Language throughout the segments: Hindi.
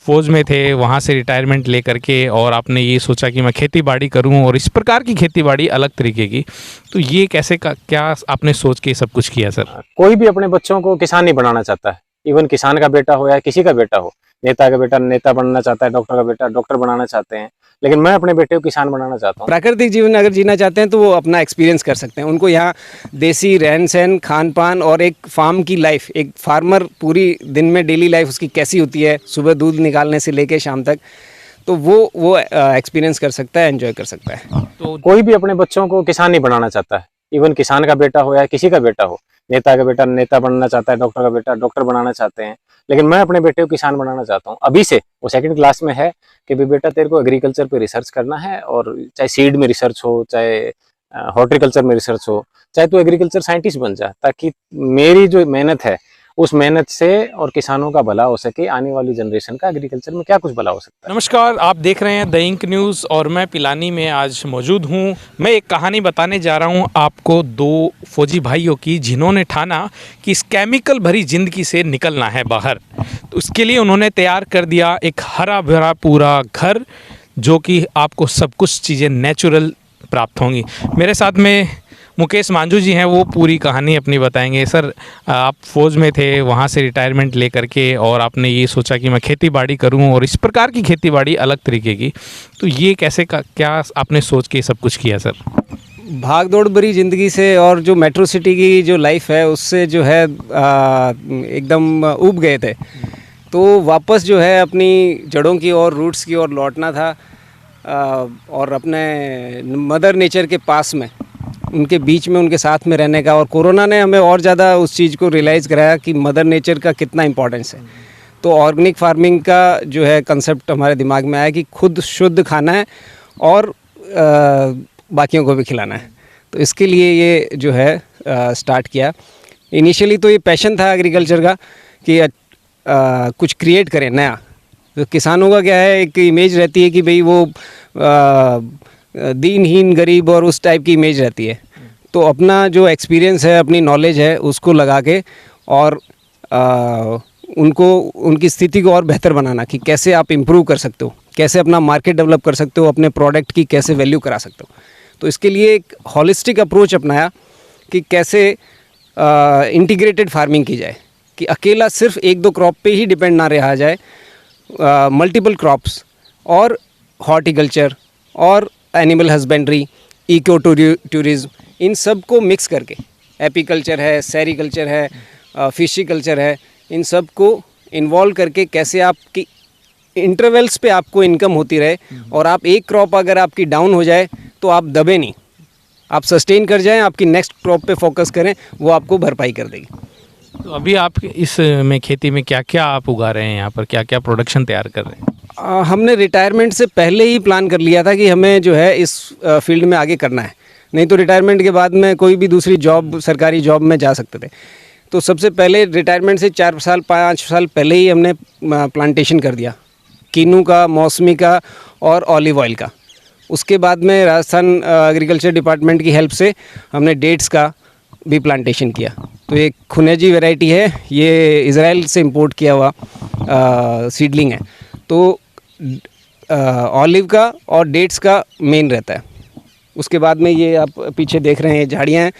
फ़ौज में थे, वहाँ से रिटायरमेंट लेकर के और आपने ये सोचा कि मैं खेती बाड़ी करूँ और इस प्रकार की खेती बाड़ी अलग तरीके की, तो ये कैसे का क्या आपने सोच के सब कुछ किया सर? कोई भी अपने बच्चों को किसान नहीं बनाना चाहता है। इवन किसान का बेटा हो या किसी का बेटा हो, नेता का बेटा नेता बनना चाहता है, डॉक्टर का बेटा डॉक्टर बनाना चाहते हैं, लेकिन मैं अपने बेटे को किसान बनाना चाहता हूँ। प्राकृतिक जीवन अगर जीना चाहते हैं तो वो अपना एक्सपीरियंस कर सकते हैं। उनको यहाँ देसी रहन सहन, खान पान और एक फार्म की लाइफ, एक फार्मर पूरी दिन में डेली लाइफ उसकी कैसी होती है, सुबह दूध निकालने से लेके शाम तक, तो वो एक्सपीरियंस कर सकता है, एंजॉय कर सकता है। तो कोई भी अपने बच्चों को किसान नहीं बनाना चाहता है। इवन किसान का बेटा हो या किसी का बेटा हो, नेता का बेटा नेता बनना चाहता है, डॉक्टर का बेटा डॉक्टर बनाना चाहते हैं, लेकिन मैं अपने बेटे को किसान बनाना चाहता हूँ। अभी से वो सेकंड क्लास में है कि भी बेटा तेरे को एग्रीकल्चर पे रिसर्च करना है, और चाहे सीड में रिसर्च हो, चाहे हॉर्टिकल्चर में रिसर्च हो, चाहे तू एग्रीकल्चर साइंटिस्ट बन जा, ताकि मेरी जो मेहनत है उस मेहनत से और किसानों का भला हो सके, आने वाली जनरेशन का एग्रीकल्चर में क्या कुछ भला हो सकता है। नमस्कार, आप देख रहे हैं द इंक न्यूज़ और मैं पिलानी में आज मौजूद हूँ। मैं एक कहानी बताने जा रहा हूँ आपको, दो फौजी भाइयों की, जिन्होंने ठाना कि इस केमिकल भरी ज़िंदगी से निकलना है बाहर। तो उसके लिए उन्होंने तैयार कर दिया एक हरा भरा पूरा घर, जो कि आपको सब कुछ चीज़ें नेचुरल प्राप्त होंगी। मेरे साथ में मुकेश मांझू जी हैं, वो पूरी कहानी अपनी बताएंगे। सर, आप फ़ौज में थे, वहाँ से रिटायरमेंट लेकर के और आपने ये सोचा कि मैं खेती बाड़ी करूँ और इस प्रकार की खेती बाड़ी अलग तरीके की, तो ये कैसे का क्या आपने सोच के सब कुछ किया सर? भाग दौड़ भरी ज़िंदगी से और जो मेट्रो सिटी की जो लाइफ है उससे जो है एकदम ऊब गए थे। तो वापस जो है अपनी जड़ों की और रूट्स की ओर लौटना था, और अपने मदर नेचर के पास में, उनके बीच में, उनके साथ में रहने का। और कोरोना ने हमें और ज़्यादा उस चीज़ को रियलाइज़ कराया कि मदर नेचर का कितना इम्पोर्टेंस है। तो ऑर्गेनिक फार्मिंग का जो है कंसेप्ट हमारे दिमाग में आया कि खुद शुद्ध खाना है और बाकियों को भी खिलाना है। तो इसके लिए ये जो है स्टार्ट किया। इनिशियली तो ये पैशन था एग्रीकल्चर का कि कुछ क्रिएट करें नया। तो किसानों का क्या है, एक इमेज रहती है कि भाई वो दीनहीन गरीब और उस टाइप की इमेज रहती है। तो अपना जो एक्सपीरियंस है, अपनी नॉलेज है, उसको लगा के और उनको उनकी स्थिति को और बेहतर बनाना कि कैसे आप इम्प्रूव कर सकते हो, कैसे अपना मार्केट डेवलप कर सकते हो, अपने प्रोडक्ट की कैसे वैल्यू करा सकते हो। तो इसके लिए एक हॉलिस्टिक अप्रोच अपनाया कि कैसे इंटीग्रेटेड फार्मिंग की जाए, कि अकेला सिर्फ एक दो क्रॉप पे ही डिपेंड ना रहा जाए। मल्टीपल क्रॉप्स और हॉर्टिकल्चर और एनिमल हस्बेंड्री, इको टूरिज़्म, इन सब को मिक्स करके, एपीकल्चर है, सेरीकल्चर है, फिशिकल्चर है, इन सब को इन्वॉल्व करके कैसे आपकी इंटरवल्स पे आपको इनकम होती रहे, और आप एक क्रॉप अगर आपकी डाउन हो जाए तो आप दबे नहीं, आप सस्टेन कर जाएं, आपकी नेक्स्ट क्रॉप पे फोकस करें, वो आपको भरपाई कर देगी। तो अभी आप इस में खेती में क्या क्या आप उगा रहे हैं, यहाँ पर क्या क्या प्रोडक्शन तैयार कर रहे हैं? हमने रिटायरमेंट से पहले ही प्लान कर लिया था कि हमें जो है इस फील्ड में आगे करना है, नहीं तो रिटायरमेंट के बाद में कोई भी दूसरी जॉब, सरकारी जॉब में जा सकते थे। तो सबसे पहले रिटायरमेंट से 4-5 साल पहले ही हमने प्लांटेशन कर दिया, कीनू का, मौसमी का और ऑलिव ऑयल का। उसके बाद में राजस्थान एग्रीकल्चर डिपार्टमेंट की हेल्प से हमने डेट्स का भी प्लांटेशन किया। तो एक खुनेजी वैरायटी है, ये इज़राइल से इंपोर्ट किया हुआ सीडलिंग है। तो ऑलिव का और डेट्स का मेन रहता है। उसके बाद में ये आप पीछे देख रहे हैं झाड़ियाँ हैं,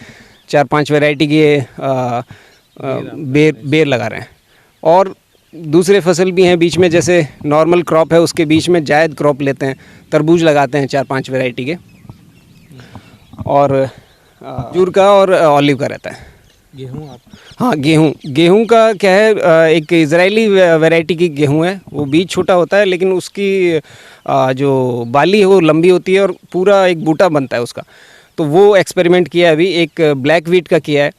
4-5 वैरायटी की बेर लगा रहे हैं। और दूसरे फसल भी हैं बीच में, जैसे नॉर्मल क्रॉप है उसके बीच में जायद क्रॉप लेते हैं, तरबूज लगाते हैं 4-5 वैरायटी के, और खजूर का और ऑलिव का रहता है। गेहूँ आप? हाँ, गेहूँ का क्या है, एक इजरायली वैरायटी की गेहूँ है। वो बीज छोटा होता है लेकिन उसकी जो बाली है वो लंबी होती है और पूरा एक बूटा बनता है उसका। तो वो एक्सपेरिमेंट किया है अभी। एक ब्लैक वीट का किया है।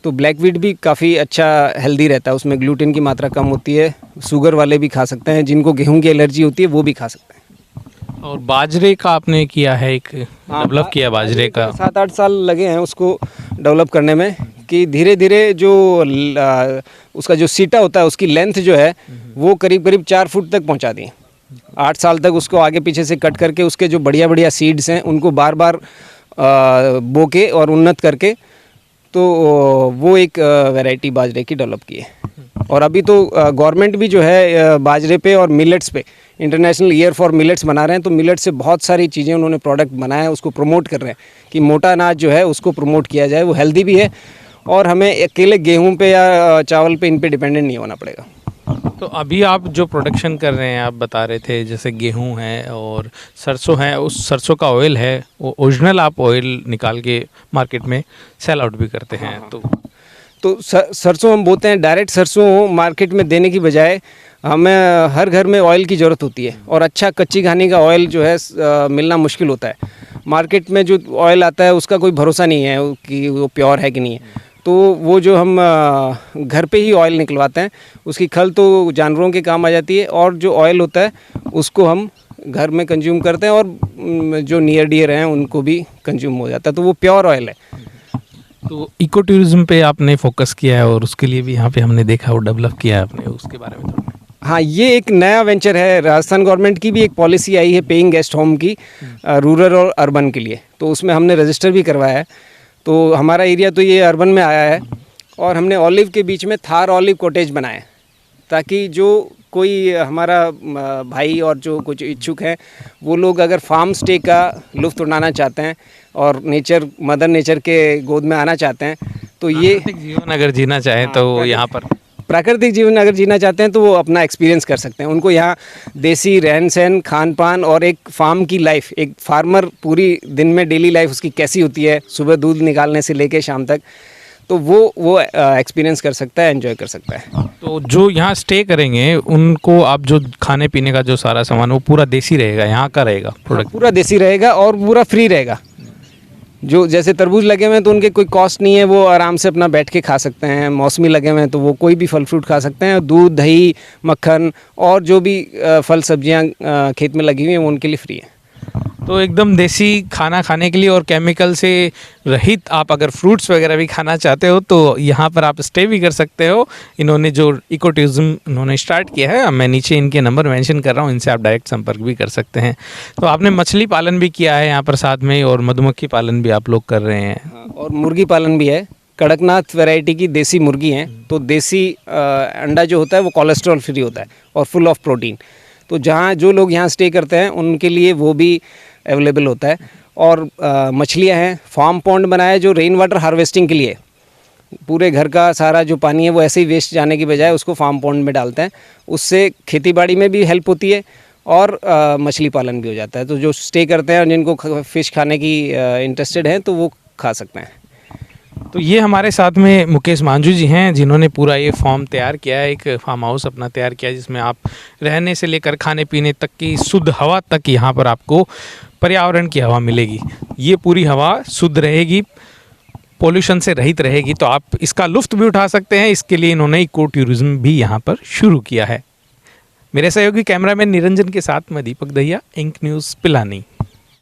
तो ब्लैक वीट भी काफ़ी अच्छा हेल्दी रहता है, उसमें ग्लूटेन की मात्रा कम होती है, शुगर वाले भी खा सकते हैं, जिनको गेहूँ की एलर्जी होती है वो भी खा सकते हैं। और बाजरे का आपने किया है, एक डेवलप किया बाजरे का? 7-8 साल लगे हैं उसको डेवलप करने में, कि धीरे धीरे जो उसका जो सीटा होता है उसकी लेंथ जो है वो करीब करीब 4 फुट तक पहुंचा दी। 8 साल तक उसको आगे पीछे से कट करके उसके जो बढ़िया बढ़िया सीड्स हैं उनको बार बार बो के और उन्नत करके तो वो एक वैरायटी बाजरे की डेवलप की है। और अभी तो गवर्नमेंट भी जो है बाजरे पे और मिलेट्स पे इंटरनेशनल ईयर फॉर मिलेट्स बना रहे हैं। तो मिलेट से बहुत सारी चीज़ें उन्होंने प्रोडक्ट बनाया है, उसको प्रमोट कर रहे हैं कि मोटा अनाज जो है उसको प्रमोट किया जाए, वो हेल्दी भी है और हमें अकेले गेहूं पे या चावल पे इन पे डिपेंडेंट नहीं होना पड़ेगा। तो अभी आप जो प्रोडक्शन कर रहे हैं, आप बता रहे थे जैसे गेहूं है और सरसों है, उस सरसों का ऑयल है वो ओरिजिनल आप ऑयल निकाल के मार्केट में सेल आउट भी करते हैं। तो सरसों हम बोते हैं, डायरेक्ट सरसों मार्केट में देने की बजाय हमें हर घर में ऑयल की ज़रूरत होती है और अच्छा कच्ची घानी का ऑयल जो है मिलना मुश्किल होता है। मार्केट में जो ऑयल आता है उसका कोई भरोसा नहीं है कि वो प्योर है कि नहीं है। तो वो जो हम घर पे ही ऑयल निकलवाते हैं, उसकी खल तो जानवरों के काम आ जाती है और जो ऑयल होता है उसको हम घर में कंज्यूम करते हैं और जो नियर डियर हैं उनको भी कंज्यूम हो जाता है। तो वो प्योर ऑयल है। तो इको टूरिज्म पे आपने फोकस किया है और उसके लिए भी यहाँ पे हमने देखा वो डेवलप किया है आपने, उसके बारे में थोड़ा। हाँ, ये एक नया वेंचर है। राजस्थान गवर्नमेंट की भी एक पॉलिसी आई है पेइंग गेस्ट होम की, रूरल और अर्बन के लिए। तो उसमें हमने रजिस्टर भी करवाया है। तो हमारा एरिया तो ये अर्बन में आया है और हमने ऑलिव के बीच में थार ऑलिव कॉटेज बनाया है, ताकि जो कोई हमारा भाई और जो कुछ इच्छुक हैं वो लोग अगर फार्म स्टे का लुत्फ़ उठाना चाहते हैं और मदर नेचर के गोद में आना चाहते हैं, तो ये जीवन अगर जीना चाहे तो यहाँ पर प्राकृतिक जीवन अगर जीना चाहते हैं तो वो अपना एक्सपीरियंस कर सकते हैं। उनको यहाँ देसी रहन सहन, खान पान और एक फार्म की लाइफ, एक फार्मर पूरी दिन में डेली लाइफ उसकी कैसी होती है, सुबह दूध निकालने से लेके शाम तक, तो वो एक्सपीरियंस कर सकता है, एंजॉय कर सकता है। तो जो यहाँ स्टे करेंगे उनको आप जो खाने पीने का जो सारा सामान वो पूरा देसी रहेगा, यहाँ का रहेगा प्रोडक्ट? पूरा देसी रहेगा और पूरा फ्री रहेगा। जो जैसे तरबूज लगे हुए हैं तो उनके कोई कॉस्ट नहीं है, वो आराम से अपना बैठ के खा सकते हैं। मौसमी लगे हुए हैं तो वो कोई भी फल फ्रूट खा सकते हैं। दूध, दही, मक्खन और जो भी फल सब्जियां खेत में लगी हुई हैं वो उनके लिए फ्री है। तो एकदम देसी खाना खाने के लिए और केमिकल से रहित आप अगर फ्रूट्स वगैरह भी खाना चाहते हो तो यहाँ पर आप स्टे भी कर सकते हो। इन्होंने जो इको टूरिज्म इन्होंने स्टार्ट किया है, मैं नीचे इनके नंबर मेंशन कर रहा हूँ, इनसे आप डायरेक्ट संपर्क भी कर सकते हैं। तो आपने मछली पालन भी किया है यहाँ पर साथ में, और मधुमक्खी पालन भी आप लोग कर रहे हैं, और मुर्गी पालन भी है। कड़कनाथ वैरायटी की देसी मुर्गी हैं। तो देसी अंडा जो होता है वो कोलेस्ट्रॉल फ्री होता है और फुल ऑफ प्रोटीन। तो जहाँ जो लोग यहाँ स्टे करते हैं उनके लिए वो भी अवेलेबल होता है। और मछलियाँ हैं, फार्म पॉन्ड बनाया है जो रेन वाटर हार्वेस्टिंग के लिए। पूरे घर का सारा जो पानी है वो ऐसे ही वेस्ट जाने की बजाय उसको फार्म पॉन्ड में डालते हैं। उससे खेतीबाड़ी में भी हेल्प होती है और मछली पालन भी हो जाता है। तो जो स्टे करते हैं और जिनको फ़िश खाने की इंटरेस्टेड हैं तो वो खा सकते हैं। तो ये हमारे साथ में मुकेश मांझू जी हैं जिन्होंने पूरा ये फार्म तैयार किया है, एक फार्म हाउस अपना तैयार किया है जिसमें आप रहने से लेकर खाने पीने तक की शुद्ध हवा तक यहाँ पर आपको पर्यावरण की हवा मिलेगी। ये पूरी हवा शुद्ध रहेगी, पोल्यूशन से रहित रहेगी, तो आप इसका लुत्फ़ भी उठा सकते हैं। इसके लिए इन्होंने इको टूरिज्म भी यहाँ पर शुरू किया है। मेरे सहयोगी कैमरामैन निरंजन के साथ मैं दीपक दहिया, इंक न्यूज़ पिलानी।